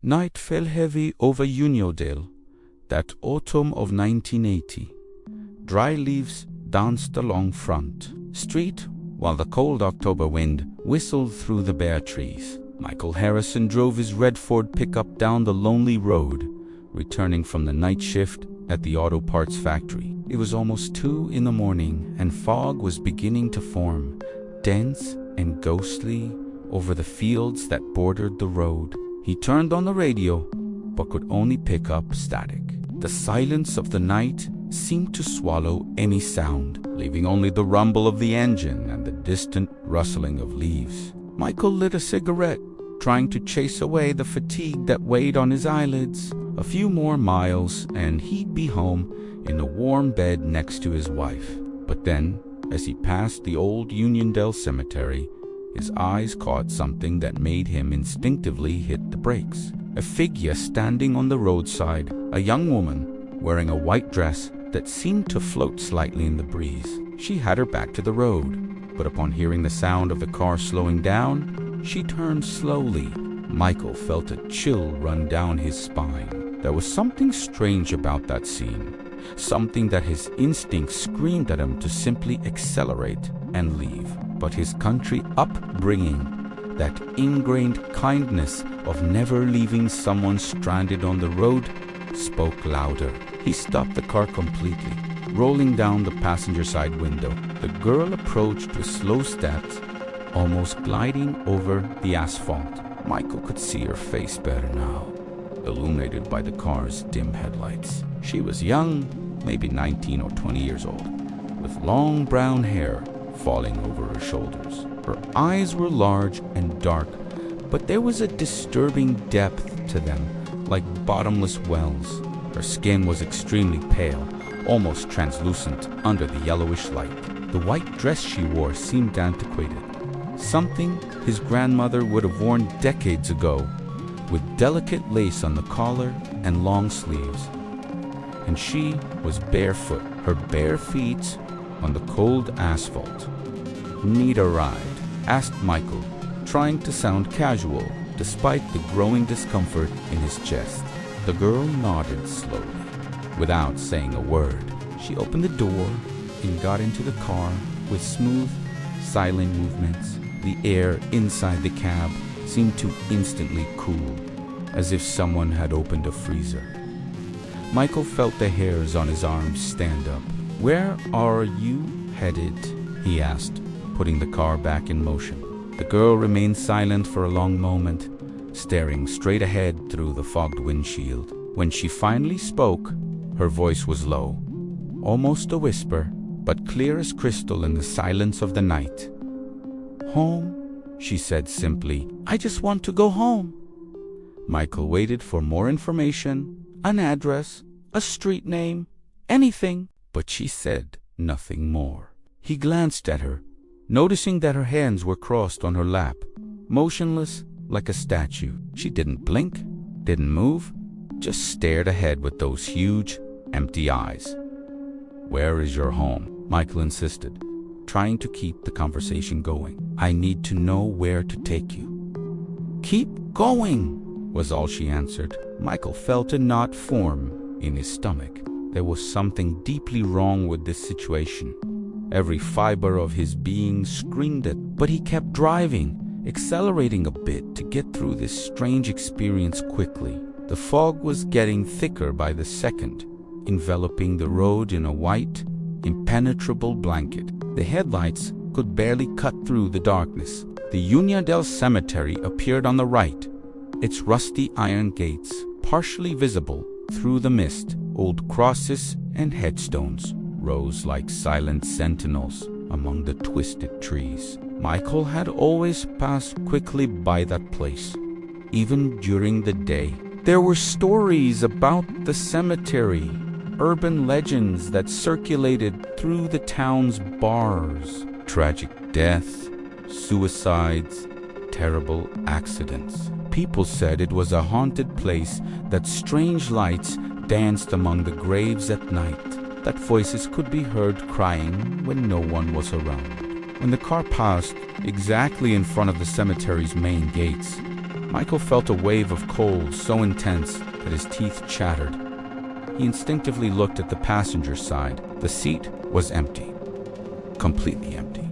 Night fell heavy over Uniondale that autumn of 1980. Dry leaves danced along Front Street while the cold October wind whistled through the bare trees. Michael Harrison drove his red Ford pickup down the lonely road, returning from the night shift at the auto parts factory. It was almost 2 in the morning and fog was beginning to form, dense and ghostly, over the fields that bordered the road. He turned on the radio, but could only pick up static. The silence of the night seemed to swallow any sound, leaving only the rumble of the engine and the distant rustling of leaves. Michael lit a cigarette, trying to chase away the fatigue that weighed on his eyelids. A few more miles, and he'd be home in a warm bed next to his wife. But then, as he passed the old Uniondale cemetery, his eyes caught something that made him instinctively hit the brakes. A figure standing on the roadside, a young woman wearing a white dress that seemed to float slightly in the breeze. She had her back to the road, but upon hearing the sound of the car slowing down, she turned slowly. Michael felt a chill run down his spine. There was something strange about that scene, something that his instincts screamed at him to simply accelerate and leave. But his country upbringing, that ingrained kindness of never leaving someone stranded on the road, spoke louder. He stopped the car completely, rolling down the passenger side window. The girl approached with slow steps, almost gliding over the asphalt. Michael could see her face better now, illuminated by the car's dim headlights. She was young, maybe 19 or 20 years old, with long brown hair falling over her shoulders. Her eyes were large and dark, but there was a disturbing depth to them, like bottomless wells. Her skin was extremely pale, almost translucent under the yellowish light. The white dress she wore seemed antiquated, something his grandmother would have worn decades ago, with delicate lace on the collar and long sleeves. And she was barefoot, her bare feet on the cold asphalt. "Need a ride?" asked Michael, trying to sound casual despite the growing discomfort in his chest. The girl nodded slowly. Without saying a word, she opened the door and got into the car with smooth, silent movements. The air inside the cab seemed to instantly cool, as if someone had opened a freezer. Michael felt the hairs on his arms stand up. "Where are you headed?" he asked, putting the car back in motion. The girl remained silent for a long moment, staring straight ahead through the fogged windshield. When she finally spoke, her voice was low, almost a whisper, but clear as crystal in the silence of the night. "Home," she said simply. "I just want to go home." Michael waited for more information, an address, a street name, anything, but she said nothing more. He glanced at her, noticing that her hands were crossed on her lap, motionless like a statue. She didn't blink, didn't move, just stared ahead with those huge, empty eyes. "Where is your home?" Michael insisted, trying to keep the conversation going. "I need to know where to take you." "Keep going," was all she answered. Michael felt a knot form in his stomach. There was something deeply wrong with this situation. Every fiber of his being screamed it, but he kept driving, accelerating a bit to get through this strange experience quickly. The fog was getting thicker by the second, enveloping the road in a white, impenetrable blanket. The headlights could barely cut through the darkness. The Uniondale cemetery appeared on the right, its rusty iron gates partially visible through the mist. Old crosses and headstones rose like silent sentinels among the twisted trees. Michael had always passed quickly by that place, even during the day. There were stories about the cemetery, urban legends that circulated through the town's bars. Tragic deaths, suicides, terrible accidents. People said it was a haunted place, that strange lights danced among the graves at night, that voices could be heard crying when no one was around. When the car passed exactly in front of the cemetery's main gates, Michael felt a wave of cold so intense that his teeth chattered. He instinctively looked at the passenger side. The seat was empty. Completely empty.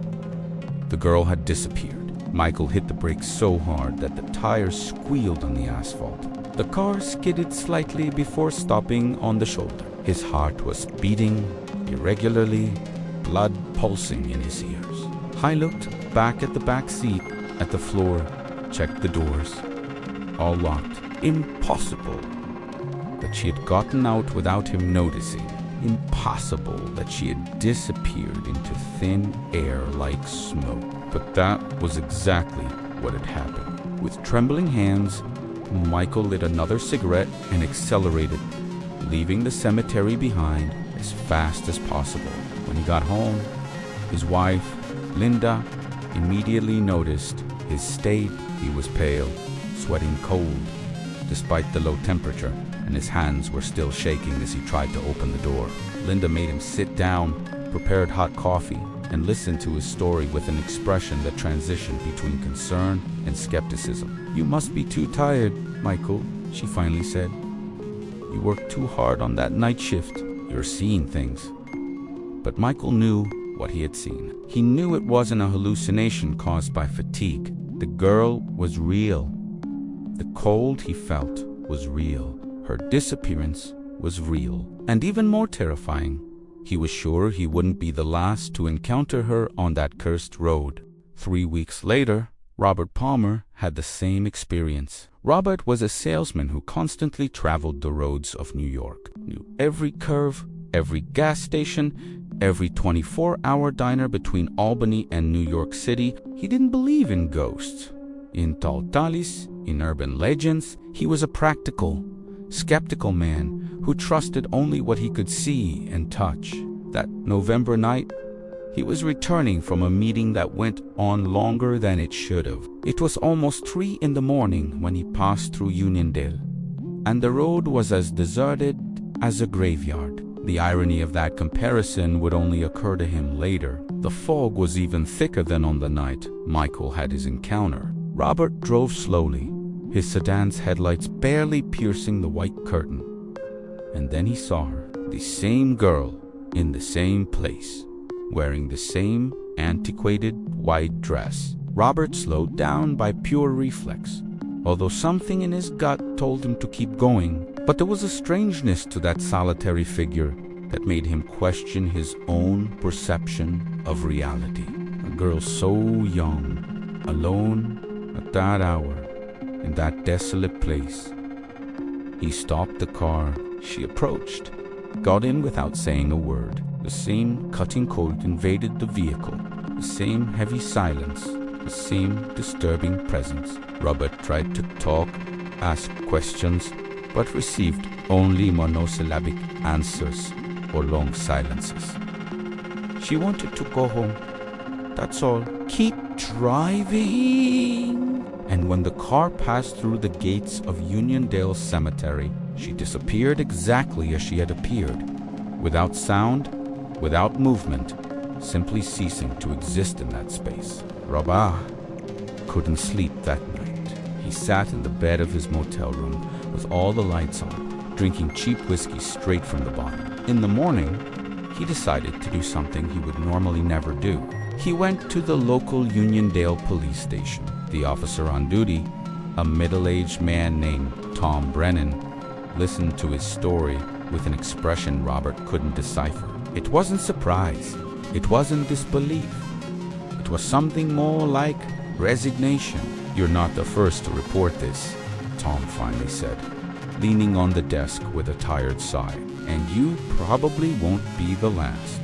The girl had disappeared. Michael hit the brakes so hard that the tires squealed on the asphalt. The car skidded slightly before stopping on the shoulder. His heart was beating irregularly, blood pulsing in his ears. I looked back at the back seat, at the floor, checked the doors. All locked. Impossible that she had gotten out without him noticing. Impossible that she had disappeared into thin air like smoke. But that was exactly what had happened. With trembling hands, Michael lit another cigarette and accelerated, leaving the cemetery behind as fast as possible. When he got home, his wife, Linda, immediately noticed his state. He was pale, sweating cold, despite the low temperature, and his hands were still shaking as he tried to open the door. Linda made him sit down, prepared hot coffee, and listened to his story with an expression that transitioned between concern and skepticism. "You must be too tired, Michael," she finally said. "You worked too hard on that night shift. You're seeing things." But Michael knew what he had seen. He knew it wasn't a hallucination caused by fatigue. The girl was real. The cold he felt was real. Her disappearance was real. And even more terrifying, he was sure he wouldn't be the last to encounter her on that cursed road. 3 weeks later, Robert Palmer had the same experience. Robert was a salesman who constantly traveled the roads of New York, knew every curve, every gas station, every 24-hour diner between Albany and New York City. He didn't believe in ghosts, in tall tallies, in urban legends. He was a practical, skeptical man who trusted only what he could see and touch. That November night, he was returning from a meeting that went on longer than it should have. It was almost 3 in the morning when he passed through Uniondale, and the road was as deserted as a graveyard. The irony of that comparison would only occur to him later. The fog was even thicker than on the night Michael had his encounter. Robert drove slowly, his sedan's headlights barely piercing the white curtain. And then he saw her, the same girl, in the same place, wearing the same antiquated white dress. Robert slowed down by pure reflex, although something in his gut told him to keep going. But there was a strangeness to that solitary figure that made him question his own perception of reality. A girl so young, alone at that hour, in that desolate place. He stopped the car. She approached, got in without saying a word. The same cutting cold invaded the vehicle, the same heavy silence, the same disturbing presence. Robert tried to talk, ask questions, but received only monosyllabic answers or long silences. She wanted to go home, that's all. Keep driving. And when the car passed through the gates of Uniondale Cemetery, she disappeared exactly as she had appeared, without sound, without movement, simply ceasing to exist in that space. Robert couldn't sleep that night. He sat in the bed of his motel room with all the lights on, drinking cheap whiskey straight from the bottle. In the morning, he decided to do something he would normally never do. He went to the local Uniondale police station. The officer on duty, a middle-aged man named Tom Brennan, listened to his story with an expression Robert couldn't decipher. It wasn't surprise. It wasn't disbelief. It was something more like resignation. "You're not the first to report this," Tom finally said, leaning on the desk with a tired sigh. "And you probably won't be the last."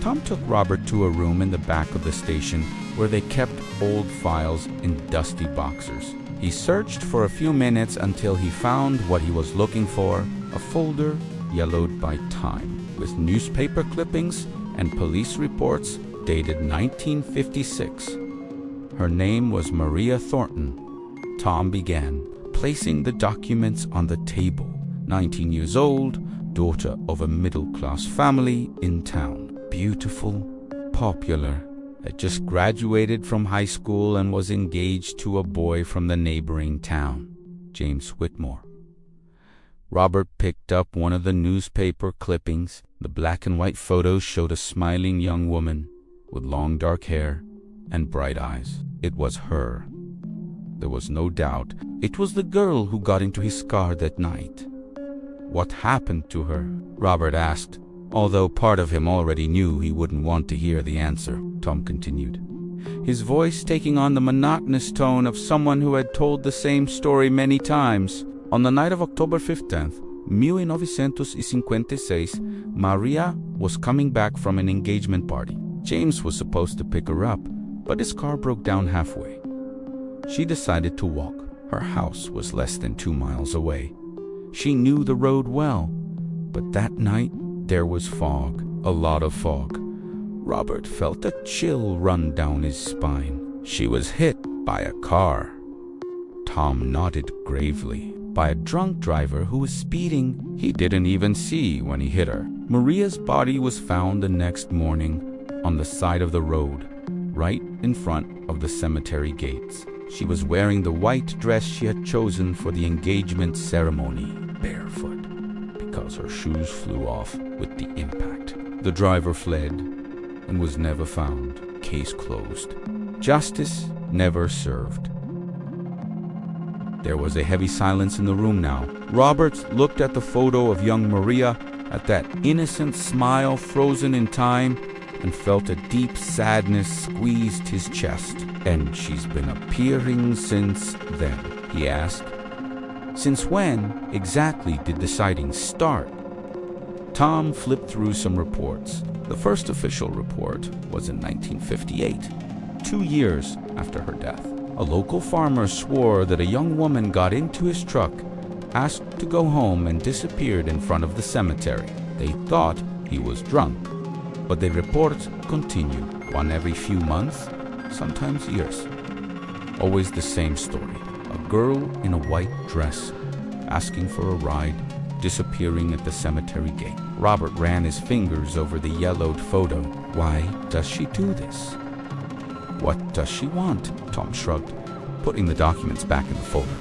Tom took Robert to a room in the back of the station where they kept old files in dusty boxers. He searched for a few minutes until he found what he was looking for, a folder yellowed by time, with newspaper clippings and police reports dated 1956. Her name was Maria Thornton. Tom began, placing the documents on the table. 19 years old, daughter of a middle-class family in town. Beautiful, popular, had just graduated from high school and was engaged to a boy from the neighboring town, James Whitmore. Robert picked up one of the newspaper clippings. The black and white photo showed a smiling young woman with long dark hair and bright eyes. It was her. There was no doubt it was the girl who got into his car that night. What happened to her? Robert asked, although part of him already knew he wouldn't want to hear the answer. Tom continued, his voice taking on the monotonous tone of someone who had told the same story many times. On the night of October 15th, 1956, Maria was coming back from an engagement party. James was supposed to pick her up, but his car broke down halfway. She decided to walk. Her house was less than 2 miles away. She knew the road well, but that night there was fog, a lot of fog. Robert felt a chill run down his spine. She was hit by a car. Tom nodded gravely. By a drunk driver who was speeding. He didn't even see when he hit her. Maria's body was found the next morning on the side of the road, right in front of the cemetery gates. She was wearing the white dress she had chosen for the engagement ceremony, barefoot, because her shoes flew off with the impact. The driver fled and was never found. Case closed. Justice never served. There was a heavy silence in the room now. Robert looked at the photo of young Maria, at that innocent smile frozen in time, and felt a deep sadness squeezed his chest. And she's been appearing since then, he asked. Since when exactly did the sightings start? Tom flipped through some reports. The first official report was in 1958, 2 years after her death. A local farmer swore that a young woman got into his truck, asked to go home, and disappeared in front of the cemetery. They thought he was drunk, but the reports continued, one every few months, sometimes years. Always the same story. A girl in a white dress, asking for a ride, disappearing at the cemetery gate. Robert ran his fingers over the yellowed photo. Why does she do this? What does she want? Tom shrugged, putting the documents back in the folder.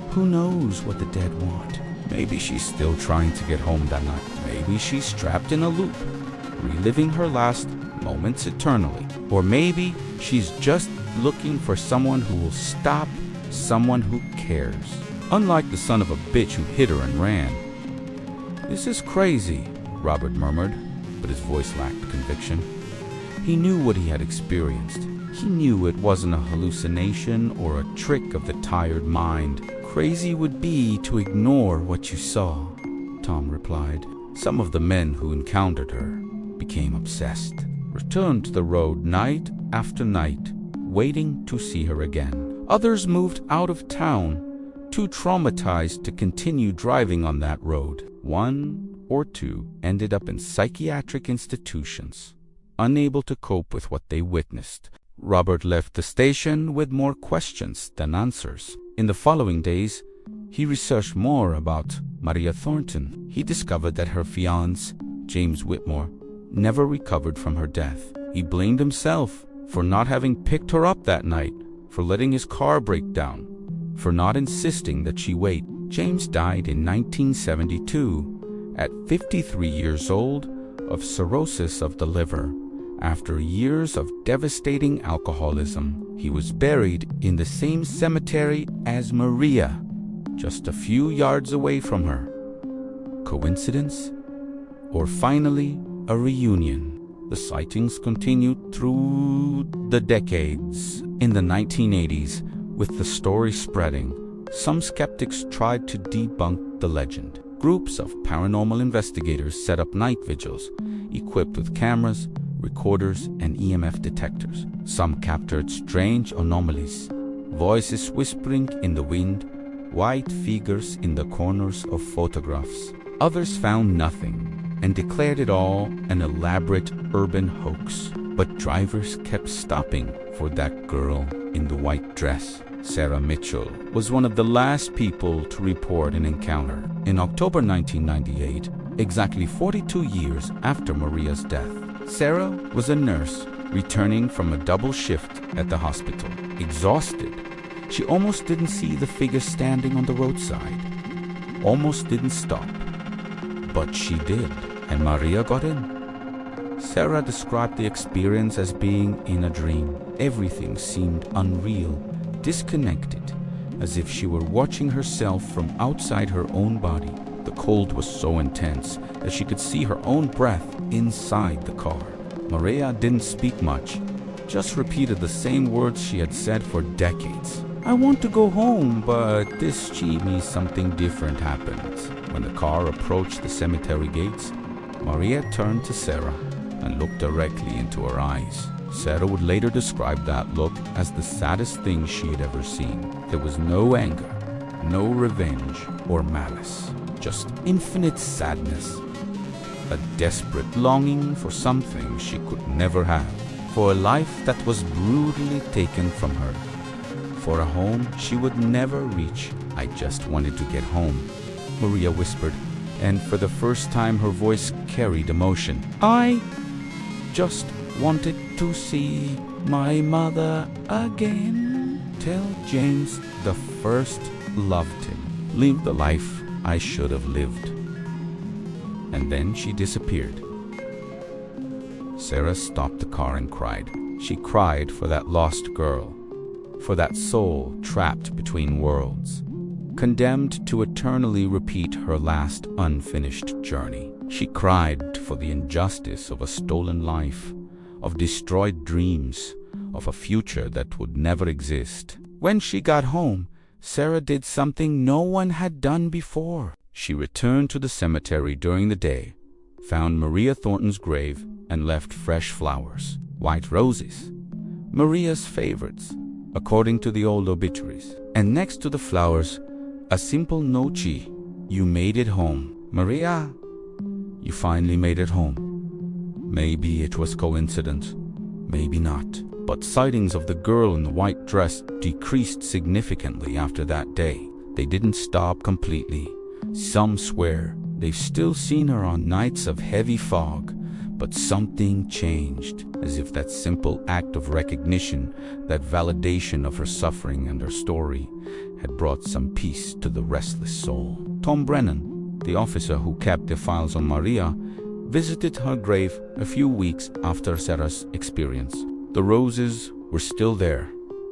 Who knows what the dead want? Maybe she's still trying to get home that night. Maybe she's trapped in a loop, reliving her last moments eternally. Or maybe she's just looking for someone who will stop, someone who cares. Unlike the son of a bitch who hit her and ran. This is crazy, Robert murmured, but his voice lacked conviction. He knew what he had experienced. He knew it wasn't a hallucination or a trick of the tired mind. Crazy would be to ignore what you saw, Tom replied. Some of the men who encountered her became obsessed, returned to the road night after night, waiting to see her again. Others moved out of town, too traumatized to continue driving on that road. 1 or 2 ended up in psychiatric institutions, unable to cope with what they witnessed. Robert left the station with more questions than answers. In the following days, he researched more about Maria Thornton. He discovered that her fiancé, James Whitmore, never recovered from her death. He blamed himself for not having picked her up that night, for letting his car break down, for not insisting that she wait. James died in 1972 at 53 years old of cirrhosis of the liver. After years of devastating alcoholism, he was buried in the same cemetery as Maria, just a few yards away from her. Coincidence? Or finally, a reunion? The sightings continued through the decades. In the 1980s, with the story spreading, some skeptics tried to debunk the legend. Groups of paranormal investigators set up night vigils, equipped with cameras, recorders, and EMF detectors. Some captured strange anomalies, voices whispering in the wind, white figures in the corners of photographs. Others found nothing and declared it all an elaborate urban hoax. But drivers kept stopping for that girl in the white dress. Sarah Mitchell was one of the last people to report an encounter. In October 1998, exactly 42 years after Maria's death, Sarah was a nurse returning from a double shift at the hospital. Exhausted, she almost didn't see the figure standing on the roadside. Almost didn't stop. But she did, and Maria got in. Sarah described the experience as being in a dream. Everything seemed unreal, disconnected, as if she were watching herself from outside her own body. The cold was so intense that she could see her own breath inside the car. Maria didn't speak much, just repeated the same words she had said for decades. "I want to go home, but this means something different happens." When the car approached the cemetery gates, Maria turned to Sarah and looked directly into her eyes. Sarah would later describe that look as the saddest thing she had ever seen. There was no anger, no revenge or malice, just infinite sadness, a desperate longing for something she could never have, for a life that was brutally taken from her, for a home she would never reach. "I just wanted to get home," Maria whispered, and for the first time her voice carried emotion. "I just wanted to see my mother again. Tell James the first loved him. Live the life I should have lived." And then she disappeared. Sarah stopped the car and cried. She cried for that lost girl, for that soul trapped between worlds, condemned to eternally repeat her last unfinished journey. She cried for the injustice of a stolen life, of destroyed dreams, of a future that would never exist. When she got home, Sarah did something no one had done before. She returned to the cemetery during the day, found Maria Thornton's grave, and left fresh flowers, white roses, Maria's favorites, according to the old obituaries. And next to the flowers, a simple note: "You made it home. Maria, you finally made it home." Maybe it was coincidence, maybe not. But sightings of the girl in the white dress decreased significantly after that day. They didn't stop completely. Some swear they've still seen her on nights of heavy fog, but something changed, as if that simple act of recognition, that validation of her suffering and her story, had brought some peace to the restless soul. Tom Brennan, the officer who kept the files on Maria, visited her grave a few weeks after Sarah's experience. The roses were still there,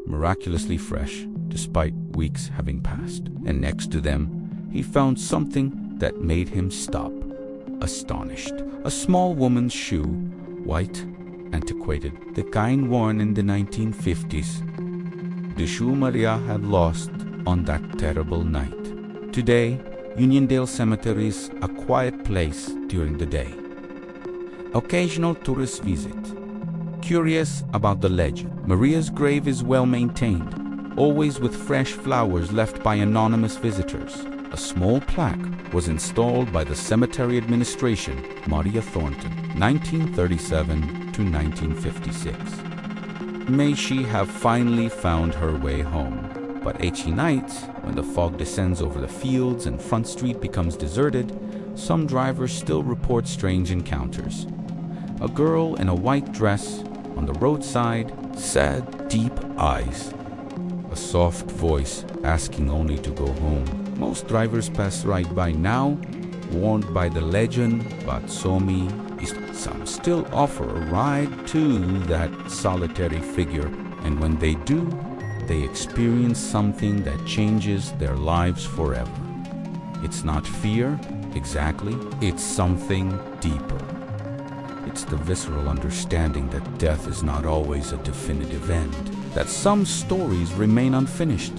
miraculously fresh, despite weeks having passed. And next to them, he found something that made him stop, astonished. A small woman's shoe, white, antiquated, the kind worn in the 1950s. The shoe Maria had lost on that terrible night. Today, Uniondale Cemetery is a quiet place during the day. Occasional tourists visit, curious about the legend. Maria's grave is well maintained, always with fresh flowers left by anonymous visitors. A small plaque was installed by the cemetery administration, Maria Thornton, 1937 to 1956. May she have finally found her way home. But each night, when the fog descends over the fields and Front Street becomes deserted, some drivers still report strange encounters. A girl in a white dress on the roadside, sad, deep eyes. A soft voice asking only to go home. Most drivers pass right by now, warned by the legend about Somi. Some still offer a ride to that solitary figure, and when they do, they experience something that changes their lives forever. It's not fear, exactly. It's something deeper. It's the visceral understanding that death is not always a definitive end, that some stories remain unfinished,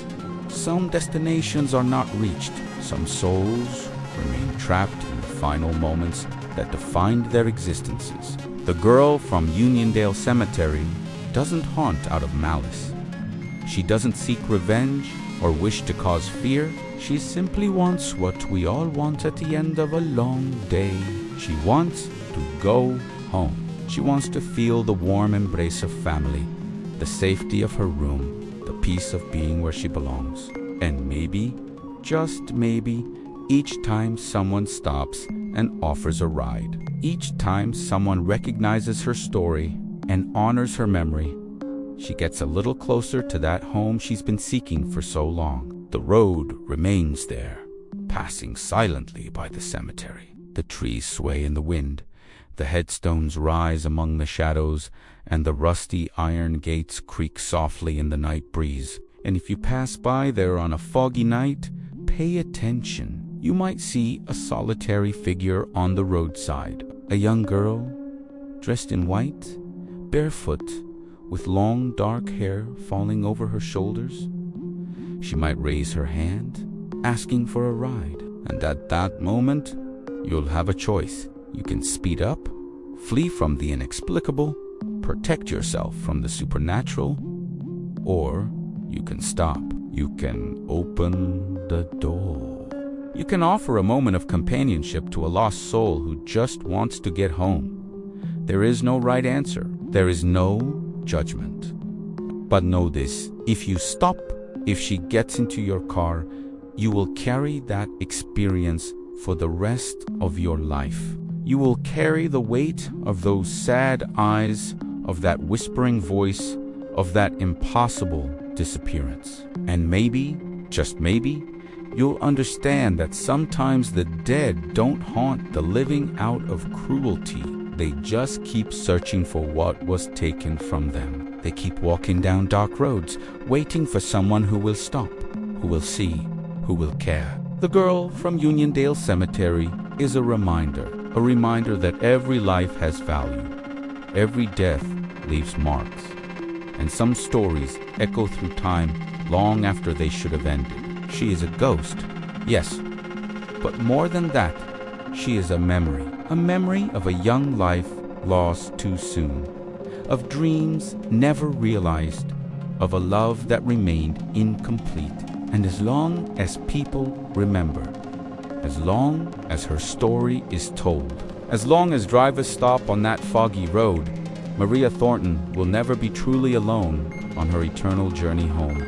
some destinations are not reached, some souls remain trapped in the final moments that defined their existences. The girl from Uniondale Cemetery doesn't haunt out of malice. She doesn't seek revenge or wish to cause fear. She simply wants what we all want at the end of a long day. She wants to go home. She wants to feel the warm embrace of family, the safety of her room, the peace of being where she belongs. And maybe, just maybe, each time someone stops and offers a ride, each time someone recognizes her story, and honors her memory, she gets a little closer to that home she's been seeking for so long. The road remains there, passing silently by the cemetery. The trees sway in the wind, the headstones rise among the shadows, and the rusty iron gates creak softly in the night breeze. And if you pass by there on a foggy night, pay attention. You might see a solitary figure on the roadside, a young girl, dressed in white, barefoot, with long dark hair falling over her shoulders. She might raise her hand, asking for a ride. And at that moment, you'll have a choice. You can speed up, flee from the inexplicable, protect yourself from the supernatural, or you can stop. You can open the door. You can offer a moment of companionship to a lost soul who just wants to get home. There is no right answer. There is no judgment. But know this, if you stop, if she gets into your car, you will carry that experience for the rest of your life. You will carry the weight of those sad eyes, of that whispering voice, of that impossible disappearance. And maybe, just maybe, you'll understand that sometimes the dead don't haunt the living out of cruelty. They just keep searching for what was taken from them. They keep walking down dark roads, waiting for someone who will stop, who will see, who will care. The girl from Uniondale Cemetery is a reminder that every life has value. Every death leaves marks, and some stories echo through time long after they should have ended. She is a ghost, yes, but more than that, she is a memory of a young life lost too soon, of dreams never realized, of a love that remained incomplete. And as long as people remember, as long as her story is told, as long as drivers stop on that foggy road, Maria Thornton will never be truly alone on her eternal journey home.